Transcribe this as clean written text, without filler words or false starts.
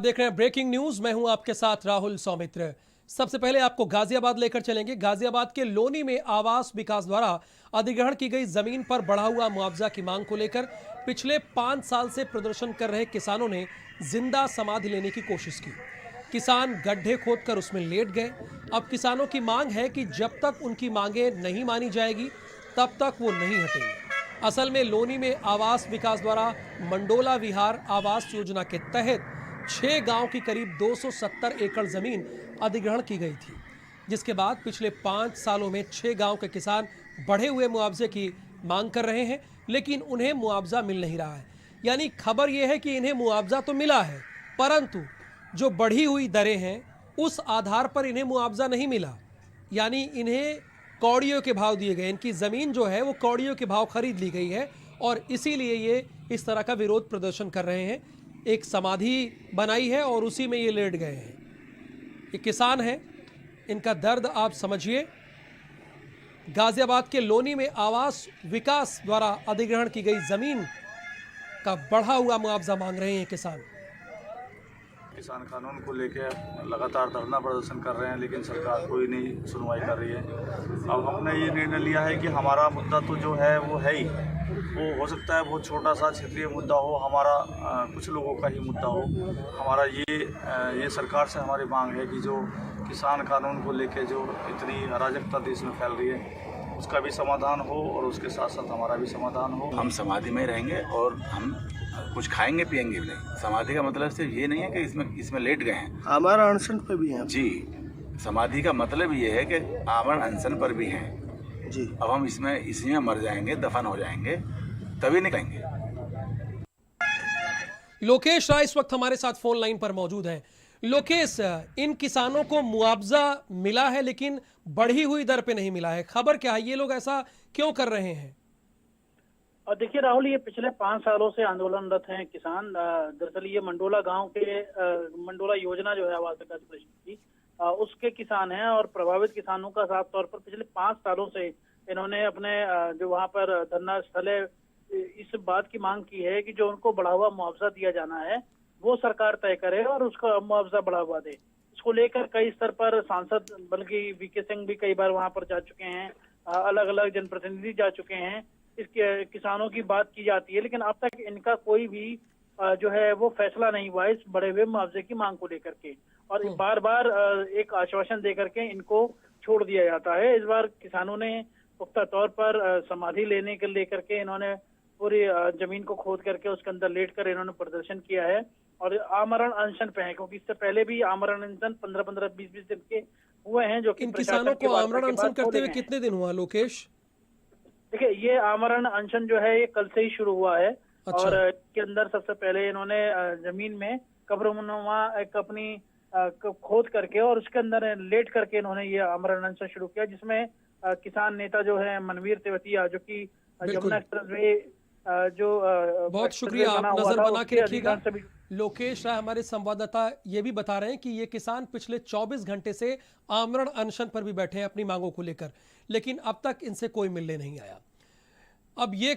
देख रहे हैं ब्रेकिंग न्यूज। मैं हूं आपके साथ राहुल सौमित्र। सबसे पहले आपको गाजियाबाद लेकर चलेंगे। गाजियाबाद के लोनी में आवास विकास द्वारा अधिग्रहण की गई जमीन पर बढ़ा हुआ मुआवजा की मांग को लेकर पिछले 5 साल से प्रदर्शन कर रहे किसानों ने जिंदा समाधि लेने की कोशिश की। किसान गड्ढे खोदकर उसमें लेट गए। अब किसानों की मांग है कि जब तक उनकी मांगे नहीं मानी जाएगी तब तक वो नहीं हटेंगे। असल में लोनी में आवास विकास द्वारा मंडोला विहार आवास योजना के तहत 6 गांव की करीब 270 एकड़ जमीन अधिग्रहण की गई थी, जिसके बाद पिछले 5 सालों में 6 गांव के किसान बढ़े हुए मुआवजे की मांग कर रहे हैं, लेकिन उन्हें मुआवजा मिल नहीं रहा है। यानी खबर यह है कि इन्हें मुआवजा तो मिला है, परंतु जो बढ़ी हुई दरें हैं उस आधार पर इन्हें मुआवजा नहीं मिला। यानी इन्हें कौड़ियों के भाव दिए गए। इनकी ज़मीन जो है वो कौड़ियों के भाव खरीद ली गई है और इसीलिए ये इस तरह का विरोध प्रदर्शन कर रहे हैं। एक समाधि बनाई है और उसी में ये लेट गए हैं। ये किसान हैं, इनका दर्द आप समझिए। गाजियाबाद के लोनी में आवास विकास द्वारा अधिग्रहण की गई जमीन का बढ़ा हुआ मुआवजा मांग रहे हैं किसान। किसान कानून को लेकर लगातार धरना प्रदर्शन कर रहे हैं, लेकिन सरकार कोई नहीं सुनवाई कर रही है। अब हमने ये निर्णय लिया है कि हमारा मुद्दा तो जो है वो है ही, वो हो सकता है बहुत छोटा सा क्षेत्रीय मुद्दा हो, हमारा कुछ लोगों का ही मुद्दा हो। हमारा ये सरकार से हमारी मांग है कि जो किसान कानून को लेकर जो इतनी अराजकता देश में फैल रही है उसका भी समाधान हो और उसके साथ साथ हमारा भी समाधान हो। हम समाधि में रहेंगे और हम कुछ खाएंगे पिएंगे भी नहीं। समाधि का मतलब सिर्फ ये नहीं है कि इसमें लेट गए हैं, हमारा अनशन पे भी हैं जी। समाधि का मतलब ये है कि आमरण अनशन पर भी हैं जी। अब हम इसी में मर जाएंगे, दफन हो जाएंगे, तभी निकलेंगे। लोकेश राय इस वक्त हमारे साथ फोन लाइन पर मौजूद हैं। लोकेश, इन किसानों को मुआवजा मिला है लेकिन बढ़ी हुई दर पे नहीं मिला है, खबर क्या है? ये लोग ऐसा क्यों कर रहे हैं? और देखिए राहुल, ये पिछले 5 सालों से आंदोलनरत हैं किसान। दरअसल ये मंडोला गांव के मंडोला योजना जो है आवास विकास परिषद की, उसके किसान हैं और प्रभावित किसानों का साफ तौर पर पिछले 5 सालों से इन्होंने अपने जो वहां पर धरना स्थल है इस बात की मांग की है कि जो उनको बढ़ा हुआ मुआवजा दिया जाना है वो सरकार तय करे और उसका मुआवजा बढ़ा हुआ दे। इसको लेकर कई स्तर पर सांसद, बल्कि वीके सिंह भी कई बार वहां पर जा चुके हैं, अलग अलग जनप्रतिनिधि जा चुके हैं। इस किसानों की बात की जाती है, लेकिन अब तक इनका कोई भी जो है वो फैसला नहीं हुआ इस बढ़े हुए मुआवजे की मांग को लेकर के। और बार बार एक आश्वासन देकर के इनको छोड़ दिया जाता है। इस बार किसानों ने पुख्ता तौर पर समाधि लेने के लेकर के इन्होंने पूरी जमीन को खोद करके उसके अंदर लेट कर इन्होंने प्रदर्शन किया है और आमरण अनशन पे है, क्योंकि इससे पहले भी आमरण अनशन 15-15, 20-20 दिन के हुए हैं। जो कि इन किसानों को आमरण अनशन करते हुए कितने दिन हुआ लोकेश? देखिए, ये आमरण अनशन जो है ये कल से ही शुरू हुआ है। अच्छा। और इसके अंदर सबसे पहले इन्होंने जमीन में कब्रनुमा एक अपनी खोद करके और उसके अंदर लेट करके इन्होंने ये आमरण अनशन शुरू किया, जिसमें किसान नेता जो है मनवीर तेवतिया, जो कि यमुना एक्सप्रेस वे जो बहुत शुक्रिया, आप नजर बना के रखिएगा। लोकेश राय हमारे संवाददाता ये भी बता रहे हैं कि ये किसान पिछले 24 घंटे से आमरण अनशन पर भी बैठे हैं अपनी मांगों को लेकर, लेकिन अब तक इनसे कोई मिलने नहीं आया। अब ये